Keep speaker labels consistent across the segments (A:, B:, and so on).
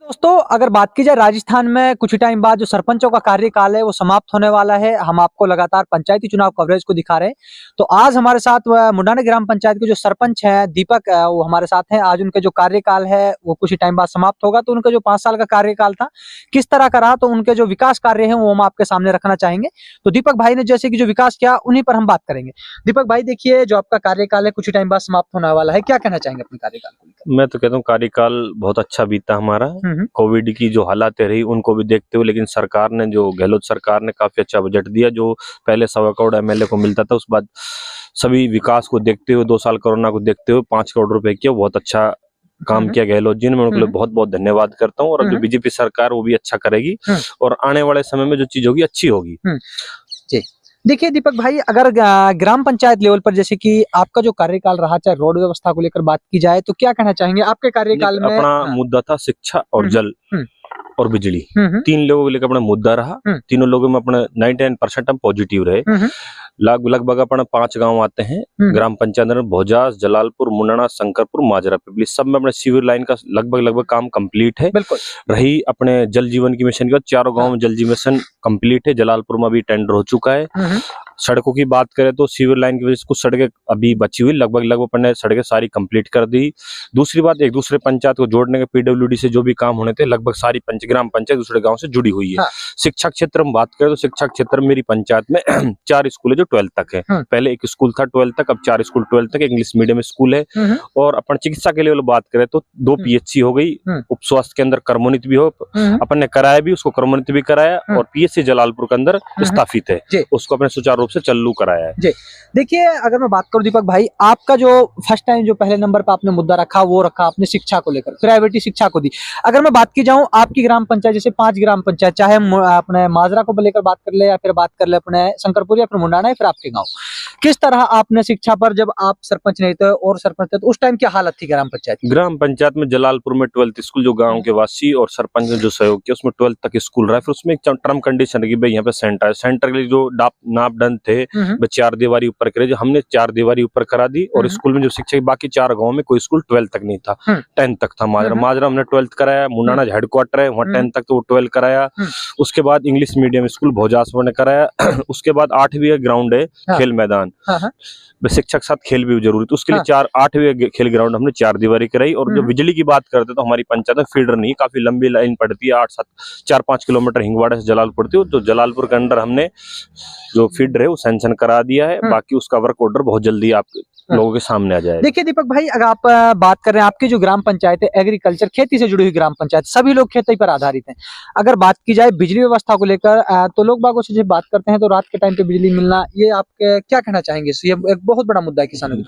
A: दोस्तों अगर बात की जाए राजस्थान में कुछ ही टाइम बाद जो सरपंचों का कार्यकाल है वो समाप्त होने वाला है। हम आपको लगातार पंचायती चुनाव कवरेज को दिखा रहे हैं। तो आज हमारे साथ मुंडाना ग्राम पंचायत के जो सरपंच हैं दीपक, वो हमारे साथ हैं। आज उनके जो कार्यकाल है वो कुछ ही टाइम बाद समाप्त होगा। तो उनका जो 5 साल का कार्यकाल था किस तरह का रहा, तो उनके जो विकास कार्य है वो हम आपके सामने रखना चाहेंगे। तो दीपक भाई ने जैसे कि जो विकास किया उन्हीं पर हम बात करेंगे। दीपक भाई देखिए, जो आपका कार्यकाल है कुछ ही टाइम बाद समाप्त होने वाला है, क्या कहना चाहेंगे अपने कार्यकाल को लेकर?
B: मैं तो कहता हूँ कार्यकाल बहुत अच्छा बीता हमारा। कोविड की जो हालातें रही उनको भी देखते हुए, लेकिन सरकार ने, जो गहलोत सरकार ने काफी अच्छा बजट दिया। जो पहले 1.25 करोड़ एमएलए को मिलता था, उस बाद सभी विकास को देखते हुए 2 साल कोरोना को देखते हुए 5 करोड़ रुपए किया। बहुत अच्छा काम किया गहलोत जी ने, मैं उनके लिए बहुत बहुत धन्यवाद करता हूँ। और जो बीजेपी सरकार वो भी अच्छा करेगी और आने वाले समय में जो चीज होगी अच्छी होगी।
A: जी देखिए दीपक भाई, अगर ग्राम पंचायत लेवल पर जैसे कि आपका जो कार्यकाल रहा, चाहे रोड व्यवस्था को लेकर बात की जाए, तो क्या कहना चाहेंगे आपके कार्यकाल में?
B: अपना मुद्दा था शिक्षा और जल और बिजली। 3 लोगों को लेकर अपना मुद्दा रहा। तीनों लोगों में अपना 99% हम पॉजिटिव रहे। लगभग अपना 5 गांव आते हैं ग्राम पंचायत में, भोजास, जलालपुर, मुंडाना, शंकरपुर, माजरा, पिपली। सब में अपने सीवर लाइन का लगभग काम कंप्लीट है। रही अपने जल जीवन की मिशन की बात, 4 गांव में जल जीवन मिशन कंप्लीट है। जलालपुर में अभी टेंडर हो चुका है। सड़कों की बात करें तो सीवर लाइन की वजह से कुछ सड़कें अभी बची हुई, लगभग अपने सड़कें सारी कंप्लीट कर दी। दूसरी बात, एक दूसरे पंचायत को जोड़ने के पीडब्ल्यूडी से जो भी काम होने थे, लगभग सारी ग्राम पंचायत दूसरे गांव से जुड़ी हुई है। शिक्षा क्षेत्र में बात करें तो शिक्षा क्षेत्र में मेरी पंचायत में 4 स्कूल है जो 12th तक है। पहले एक स्कूल था 12th तक, अब 4 स्कूल 12th तक, इंग्लिश मीडियम स्कूल है। और अपन चिकित्सा के लिए बात करें तो 2 पीएचसी हो गई। उप स्वास्थ्य के अंदर कर्मोन्नति भी हो, अपन ने कराया भी, उसको कर्मोन्नति भी कराया। और पीएचसी जलालपुर के अंदर स्थापित है, उसको अपने सुचारू रूप से चालू कराया है।
A: देखिए अगर मैं बात करूं दीपक भाई, आपका जो फर्स्ट टाइम जो पहले नंबर पर आपने मुद्दा रखा वो रखा आपने शिक्षा को लेकर, प्राइवेटी शिक्षा को दी। अगर मैं बात की जाऊं आपकी ग्राम पंचायत, जैसे 5 ग्राम पंचायत, चाहे अपने माजरा को लेकर बात कर ले या फिर बात कर ले अपने शंकरपुर या फिर मुंडाना या फिर आपके गाँव, किस तरह आपने शिक्षा पर, जब आप सरपंच नहीं थे और सरपंच थे, तो उस टाइम क्या हालत थी ग्राम पंचायत?
B: ग्राम पंचायत में जलालपुर में 12th स्कूल, जो गांव के वासी और सरपंच ने जो सहयोग किया उसमें 12th तक स्कूल रहा। फिर उसमें एक टर्म कंडीशन रही भाई यहाँ पे सेंटर के लिए जो नापदंड थे 4 दीवारी ऊपर करे, जो हमने 4 दीवारी ऊपर करा दी। और स्कूल में जो शिक्षा, बाकी 4 गाँव में कोई स्कूल 12th तक नहीं था, 10th तक था। माजरा हमने 12th कराया, मुंडाना हेडक्वार्टर है वहाँ 10th तक तो वो 12 कराया। उसके बाद इंग्लिश मीडियम स्कूल भोजास ने कराया। उसके बाद 8वीं ग्राउंड है, खेल मैदान, शिक्षक साथ खेल भी जरूरी, तो उसके लिए 8वीं खेल ग्राउंड हमने 4 दीवारी कराई। और जो बिजली की बात करते तो हमारी पंचायत में फीडर नहीं, काफी लंबी लाइन पड़ती है, 4-5 किलोमीटर हिंगवाड़ा से जलालपुर पड़ती है। तो जलालपुर के अंदर हमने जो फीडर है वो सैंक्शन करा दिया है। बाकी उसका वर्क ऑर्डर बहुत जल्दी आप लोगों के सामने आ जाएगा।
A: देखिए दीपक भाई, अगर आप बात कर रहे हैं आपकी जो ग्राम पंचायत है एग्रीकल्चर, खेती से जुड़ी हुई ग्राम पंचायत, सभी लोग खेती पर आधारित हैं। अगर बात की जाए बिजली व्यवस्था को लेकर, तो लोग बागों से जब बात करते हैं तो रात के टाइम पे बिजली मिलना, ये आप क्या कहना चाहेंगे? ये एक बहुत बड़ा मुद्दा है किसानों की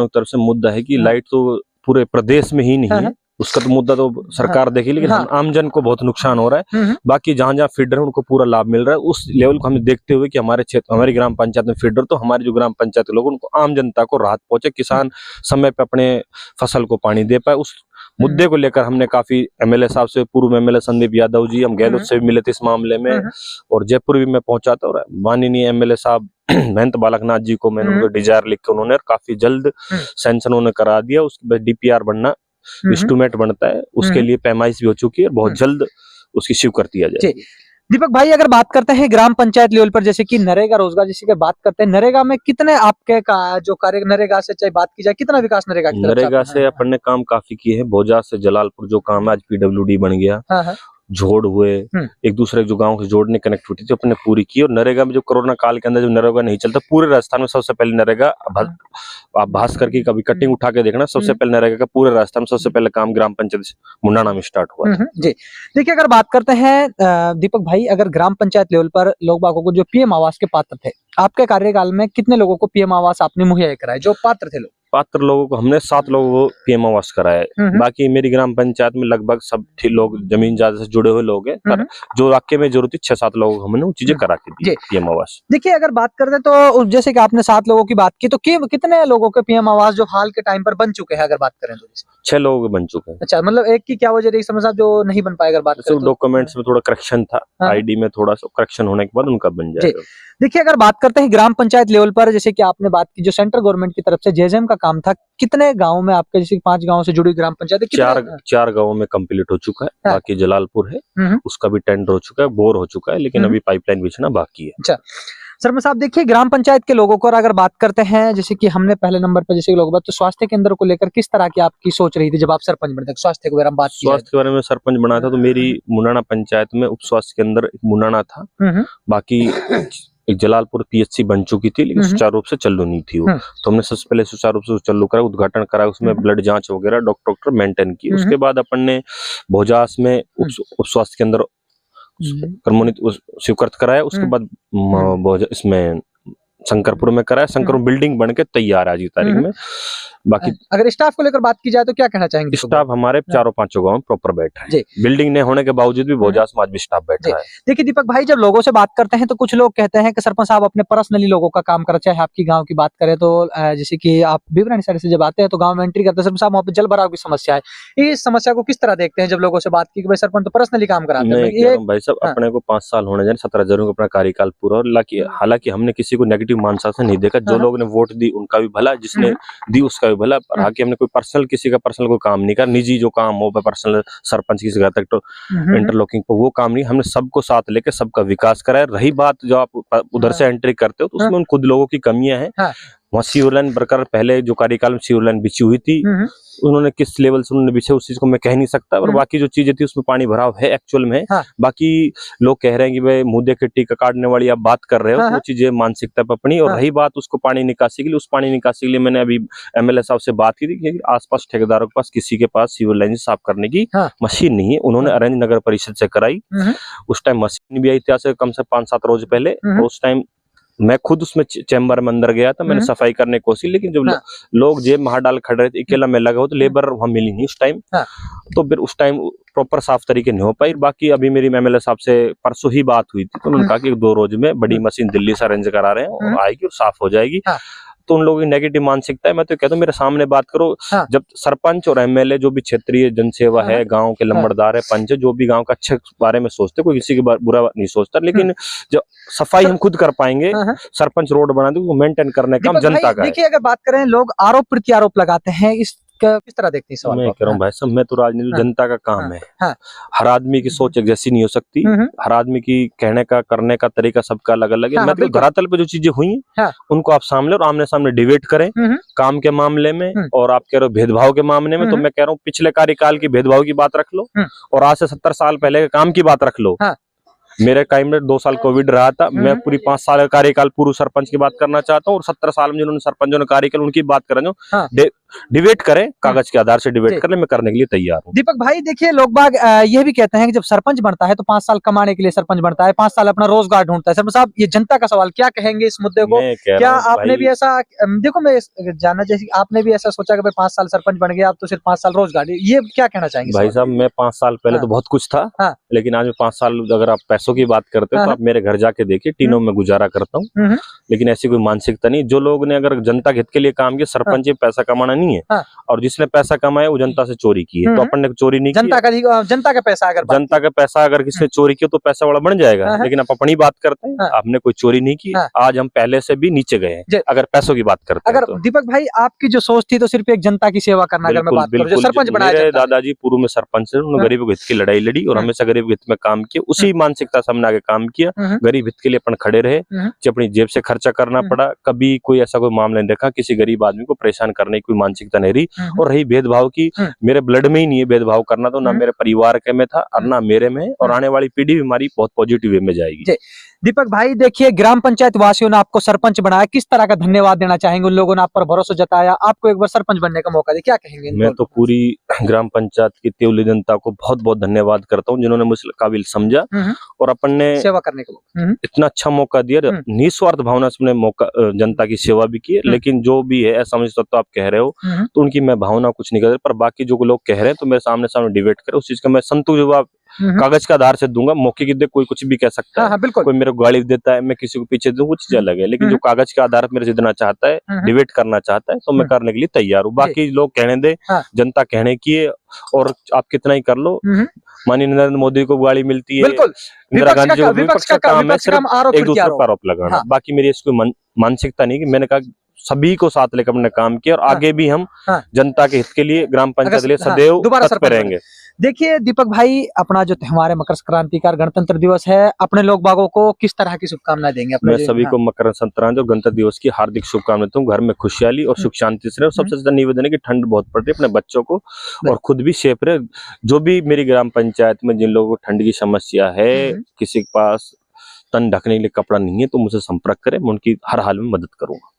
A: तरफ से मुद्दा है कि
B: लाइट तो पूरे प्रदेश में ही नहीं है, उसका तो मुद्दा तो सरकार देखेगी, लेकिन आमजन को बहुत नुकसान हो रहा है। बाकी जहां जहां फीडर है उनको पूरा लाभ मिल रहा है। उस लेवल को हमें देखते हुए कि हमारे क्षेत्र, हमारी ग्राम पंचायत में फीडर, तो हमारी जो ग्राम पंचायत के लोग, उनको आम जनता को राहत पहुंचे, किसान समय पे अपने फसल को पानी दे पाए। उस मुद्दे को लेकर हमने काफी एमएलए साहब से, पूर्व एमएलए संदीप यादव जी, हम गहलोत से भी मिले थे इस मामले में, और जयपुर भी मैं पहुंचा था। और माननीय एमएलए साहब महंत बालकनाथ जी को मैंने उनको डिजायर लिख के उन्होंने काफी जल्द सैंक्शन उन्होंने करा दिया। उसके बाद डीपीआर बनना, एस्टीमेट बनता है, उसके लिए पैमाइश भी हो चुकी है, बहुत जल्द उसकी स्वीकृत किया जाए।
A: दीपक भाई अगर बात करते हैं ग्राम पंचायत लेवल पर, जैसे कि नरेगा रोजगार, जैसे कि बात करते हैं नरेगा में कितने आपके जो कार्य नरेगा से, चाहे बात की जाए कितना विकास नरेगा
B: से अपन ने काम काफी किए हैं। भोजा से जलालपुर जो काम है आज पीडब्ल्यूडी बन गया, जोड़ हुए, एक दूसरे जो गांव से जोड़ने कनेक्टिविटी जो अपने पूरी की। और नरेगा में जो कोरोना काल के अंदर जो नरेगा नहीं चलता, पूरे राजस्थान में सबसे पहले नरेगा, आप भास्कर की कभी कटिंग उठा के देखना, सबसे पहले नरेगा का पूरे राजस्थान में सबसे पहले काम ग्राम पंचायत मुंडाना में स्टार्ट हुआ।
A: जी देखिए, अगर बात करते हैं दीपक भाई, अगर ग्राम पंचायत लेवल पर लोग बागों को जो पीएम आवास के पात्र थे, आपके कार्यकाल में कितने लोगों को पीएम आवास आपने मुहैया कराए, जो पात्र थे?
B: पात्र लोगों को हमने 7 लोगों को पीएम आवास कराया है। बाकी मेरी ग्राम पंचायत में लगभग सब लोग जमीन जायदाद से जुड़े हुए लोग हैं, पर जो वाकई में जरूरत थी 6-7 लोगों को हमने वो चीजें करा के दी पीएम आवास।
A: देखिए अगर बात करते हैं तो जैसे कि आपने 7 लोगों की बात की, तो कितने लोगों के पीएम आवास जो हाल के टाइम पर बन चुके हैं? अगर बात करें तो
B: 6 लोग बन चुके हैं।
A: अच्छा, मतलब एक की क्या वजह रही समझ जो नहीं बन पाएगा? बात करें
B: डॉक्यूमेंट्स में थोड़ा करेक्शन था, आईडी में थोड़ा सा करेक्शन होने के बाद उनका बन जाएगा।
A: देखिए अगर बात करते हैं ग्राम पंचायत लेवल पर, जैसे कि आपने बात की जो सेंट्रल गवर्नमेंट की तरफ से जेजेएम का काम था। कितने गाँव में आपके, जैसे 5 गाँव से जुड़ी ग्राम पंचायत है?
B: चार गाँवों में कंप्लीट हो चुका है।
A: हाँ।
B: बाकी जलालपुर है, उसका भी टेंडर हो चुका है, बोर हो चुका है, लेकिन अभी पाइपलाइन बिछना बाकी है।
A: अच्छा सरपंच साहब, देखिए ग्राम पंचायत के लोगों को अगर बात करते हैं, जैसे कि हमने पहले नंबर पर जैसे लोग बात, तो स्वास्थ्य केंद्र को लेकर किस तरह की आपकी सोच रही थी जब आप सरपंच बने थे? स्वास्थ्य के बारे में बात की
B: स्वास्थ्य के बारे में सरपंच बना था तो मेरी मुनाना पंचायत में उप स्वास्थ्य केंद्र एक मुनाना था। बाकी एक जलालपुर पीएचसी बन चुकी थी, लेकिन सुचारू रूप से चालू नहीं थी वो। तो हमने सबसे पहले सुचारू रूप से चालू करा, उद्घाटन करा, उसमें ब्लड जांच वगैरह डॉक्टर मेंटेन की। उसके बाद अपन ने भोजास में उप स्वास्थ्य केंद्र स्वीकृत कराया। उसके बाद इसमें शंकरपुर में कराया। शंकरपुर बिल्डिंग बन के तैयार है आज की तारीख में। बाकी
A: अगर स्टाफ को लेकर बात की जाए तो क्या कहना चाहेंगे?
B: स्टाफ हमारे चारों पांचों गांव में प्रॉपर बैठा है। बिल्डिंग नहीं होने के बावजूद भी भोजास में आज भी स्टाफ बैठा है।
A: देखिए दीपक भाई, जब लोगों से बात करते हैं तो कुछ लोग कहते हैं कि सरपंच साहब अपने पर्सनली लोगों का काम करें। चाहे आपकी गांव की बात करें तो जैसे कि आप बिवरानी साइड से जब आते हैं तो गांव में एंट्री करते हैं, सरपंच साहब वहाँ पे जल भराव की समस्या है। इस समस्या को किस तरह देखते हैं जब लोगों से बात की कि भाई सरपंच तो पर्सनली काम कराते हैं?
B: भाई साहब, अपने को 5 साल होने जाए, 17 जनवरी को अपना कार्यकाल पूरा, और हालांकि हमने किसी को नेगेटिव मानसा नहीं देखा। जो लोग ने वोट दी उनका भी भला, जिसने दी उसका भी भला। पर हालांकि हमने कोई पर्सनल किसी का पर्सनल कोई काम नहीं करा। निजी जो काम हो पर्सनल सरपंच किसी का तक इंटरलॉकिंग पर वो काम नहीं, हमने सबको साथ लेके सबका विकास कराया। रही बात जो आप उधर से एंट्री करते हो तो उसमें उन खुद लोगों की कमियां हैं। वहाँ सीवर लाइन बरकरार, पहले जो कार्यकाल में सीवर लाइन बिछी हुई थी, उन्होंने किस लेवल से उन्होंने बिछे उस चीज को मैं कह नहीं सकता। और बाकी जो चीजें थी उसमें पानी भराव है एक्चुअल में। बाकी लोग कह रहे हैं कि भाई मुद्दे के टीका काटने वाली आप बात कर रहे हो, वो चीजें मानसिकता पर अपनी। और रही बात उसको पानी निकासी के लिए, उस पानी निकासी के लिए मैंने अभी एमएलए साहब से बात की थी कि आसपास ठेकेदारों के पास किसी के पास सीवर लाइन साफ करने की मशीन नहीं है। उन्होंने अरेंज नगर परिषद से कराई। उस टाइम मशीन भी आई थी, आज से कम से 5-7 रोज पहले। उस टाइम मैं खुद उसमें चैम्बर में अंदर गया था, मैंने सफाई करने की कोशिश, लेकिन जब लोग जेब में हाथ डाल खड़े रहे थे, अकेला मैं लगा हो, तो लेबर वहां मिली नहीं उस टाइम। तो फिर उस टाइम प्रॉपर साफ तरीके नहीं हो पाई। बाकी अभी मेरी एमएलए साहब से परसों ही बात हुई थी, तो उन्होंने कहा कि 2 रोज में बड़ी मशीन दिल्ली से अरेंज करा रहे हैं और आएगी और साफ हो जाएगी। तो उन लोगों की नेगेटिव मानसिकता है। मैं तो कहता हूँ मेरे सामने बात करो। जब सरपंच और एमएलए जो भी क्षेत्रीय जनसेवा है, गांव के लंबड़दार है, पंच, जो भी गांव का अच्छे बारे में सोचते, कोई किसी के बुरा नहीं सोचता, लेकिन जो सफाई हम खुद कर पाएंगे, सरपंच रोड बना दे, वो मेंटेन करने का काम जनता का है।
A: देखिए अगर बात करें, लोग आरोप प्रत्यारोप लगाते हैं, इस किस तरह देखते हैं सवाल?
B: मैं कह रहा हूँ भाई साहब, मैं तो राजनीति जनता का काम है। हर आदमी की सोच एक जैसी नहीं हो सकती। हर आदमी की कहने का करने का तरीका सबका अलग अलग है। मैं तो धरातल पे जो चीजें हुई उनको आप सामने और आमने सामने डिबेट करें, काम के मामले में। और आप कह रहे हो भेदभाव के मामले में, तो मैं कह रहा हूँ पिछले कार्यकाल की भेदभाव की बात रख लो और आज से 70 साल पहले के काम की बात रख लो। मेरे टाइम में 2 साल कोविड रहा था। मैं पूरी 5 साल का कार्यकाल पूर्व सरपंच की बात करना चाहता हूँ, और 17 साल में जिन्होंने सरपंचों ने कार्य किया उनकी बात कर रहा हूँ। डिबेट करें, कागज के आधार से डिबेट कर ले, मैं करने के लिए तैयार हूँ।
A: दीपक भाई देखिए, लोग बाग यह भी कहते हैं कि जब सरपंच बनता है तो 5 साल कमाने के लिए सरपंच बनता है, 5 साल अपना रोजगार ढूंढता है। सरपंच साहब, ये जनता का सवाल, क्या कहेंगे इस मुद्दे को? क्या आपने भी ऐसा, देखो मैं जानना, जैसे आपने भी ऐसा सोचा कि भाई 5 साल सरपंच बन गया, आप तो सिर्फ 5 साल रोजगार, ये क्या कहना चाहेंगे?
B: भाई साहब, मैं 5 साल पहले तो बहुत कुछ था, लेकिन आज मैं 5 साल, अगर आप पैसों की बात करते हो तो आप मेरे घर जाके देखिए, टीनों में गुजारा करता हूँ। लेकिन ऐसी कोई मानसिकता नहीं। जो लोग ने अगर जनता के हित के लिए काम किया, सरपंच पैसा कमाना नहीं है, और जिसने पैसा कमाया वो जनता से चोरी की है। तो अपन ने चोरी नहीं की।
A: जनता का पैसा अगर
B: किसने चोरी किया तो पैसा बड़ा बन जाएगा। लेकिन आप अपनी बात करते हैं, आपने कोई चोरी नहीं की। आज हम पहले से भी नीचे गए हैं अगर पैसों की बात करते हैं।
A: अगर दीपक भाई आपकी जो सोच थी तो सिर्फ एक जनता की सेवा करना, अगर मैं बात करूं, जो सरपंच बनाया,
B: मेरे दादाजी पूर्व में सरपंच थे, उन्होंने गरीबों के हित की लड़ाई लड़ी और हमेशा गरीब हित में काम किया। उसी मानसिकता से हमने आगे काम किया। गरीब हित के लिए अपन खड़े रहे, अपनी जेब से खर्चा करना पड़ा, कभी कोई ऐसा कोई मामला नहीं देखा, किसी गरीब आदमी को परेशान करने की कोई मानसिकता नहीं रही। और रही भेदभाव की, मेरे ब्लड में ही नहीं है भेदभाव करना, तो ना मेरे परिवार के में था और ना मेरे में। और आने वाली पीढ़ी भी हमारी बहुत पॉजिटिव वे में जाएगी।
A: दीपक भाई देखिए, ग्राम पंचायत वासियों ने आपको सरपंच बनाया, किस तरह का धन्यवाद देना चाहेंगे? उन लोगों ने आप पर भरोसा जताया, आपको एक बार सरपंच बनने का मौका दिया, क्या कहेंगे?
B: मैं तो पूरी ग्राम पंचायत की त्योली जनता को बहुत बहुत धन्यवाद करता हूँ, जिन्होंने मुझे काबिल समझा और अपन ने
A: सेवा करने को
B: इतना अच्छा मौका दिया। निस्वार्थ भावना से मौका जनता की सेवा भी की। लेकिन जो भी है असमझ तो आप कह रहे हो, तो उनकी मैं भावना कुछ नहीं कर रहा। पर बाकी जो लोग कह रहे हैं तो मेरे सामने सामने डिबेट करे, उस चीज का मैं संतुष्ट जवाब कागज के आधार से दूंगा। मौके की कोई कुछ भी कह सकता है।
A: बिल्कुल।
B: कोई मेरे को गाली देता है, मैं किसी को पीछे दूं, कुछ चीज अलग है। लेकिन जो कागज के आधार पर मेरे से देना चाहता है, डिबेट करना चाहता है, तो मैं करने के लिए तैयार हूँ। बाकी लोग कहने दे, जनता कहने की है, और आप कितना ही कर लो। माननीय नरेंद्र मोदी को गाली मिलती है, इंदिरा गांधी जी को, विपक्ष का काम है सिर्फ एक दूसरे पर आरोप लगाना। बाकी मेरी इसको मानसिकता नहीं कि मैंने कहा सभी को साथ लेकर हमने काम किया और
A: हाँ।
B: आगे भी हम
A: हाँ।
B: जनता के हित के लिए ग्राम पंचायत के लिए
A: हाँ,
B: सदैव
A: दोबारा
B: तत्पर
A: सरपंच
B: रहेंगे।
A: देखिए दीपक भाई, अपना जो त्योहार है मकर संक्रांति का गणतंत्र दिवस है, अपने लोग बागों को किस तरह की शुभकामनाएं देंगे अपने
B: मैं सभी
A: हाँ।
B: को मकर संक्रांति और गणतंत्र दिवस की हार्दिक शुभकामनाएं देता हूँ। घर में खुशहाली और सुख शांति से रहे। और सबसे ज्यादा निवेदन है कि ठंड बहुत पड़ रही है, अपने बच्चों को और खुद भी सेफ रहे। जो भी मेरी ग्राम पंचायत में जिन लोगों को ठंड की समस्या है, किसी के पास तन ढकने के लिए कपड़ा नहीं है, तो मुझसे संपर्क करें, मैं उनकी हर हाल में मदद करूंगा।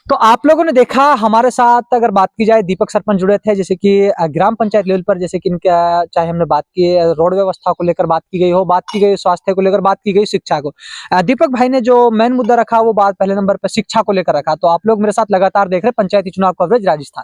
A: तो आप लोगों ने देखा हमारे साथ, अगर बात की जाए, दीपक सरपंच जुड़े थे, जैसे कि ग्राम पंचायत लेवल पर, जैसे कि इनका चाहे हमने बात की रोड व्यवस्था को लेकर बात की गई हो, बात की गई स्वास्थ्य को लेकर, बात की गई शिक्षा को, दीपक भाई ने जो मेन मुद्दा रखा वो बात पहले नंबर पर शिक्षा को लेकर रखा। तो आप लोग मेरे साथ लगातार देख रहे हैं पंचायती चुनाव कवरेज राजस्थान।